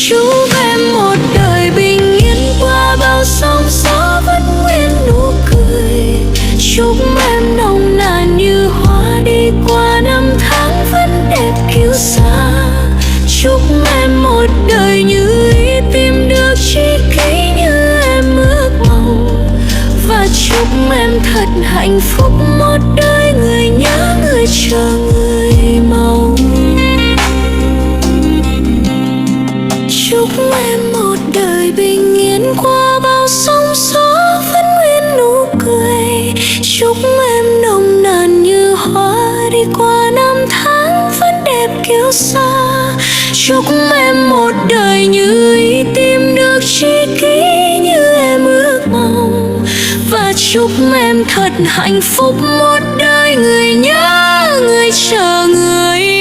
Chúc em một đời bình yên qua bao sóng gió vẫn nguyên nụ cười. Chúc em nồng nàn như hoa đi qua năm tháng vẫn đẹp kiêu sa. Chúc em một đời như ý tìm được tri kỷ như em ước mong. Và chúc em thật hạnh phúc một đời người nhớ người chờ người mong. Chúc em một đời bình yên qua bao sóng gió vẫn nguyên nụ cười. Chúc em nồng nàn như hoa đi qua năm tháng vẫn đẹp kiêu sa. Chúc em một đời như ý tìm được tri kỷ như em ước mong. Và chúc em thật hạnh phúc một đời người nhớ người chờ người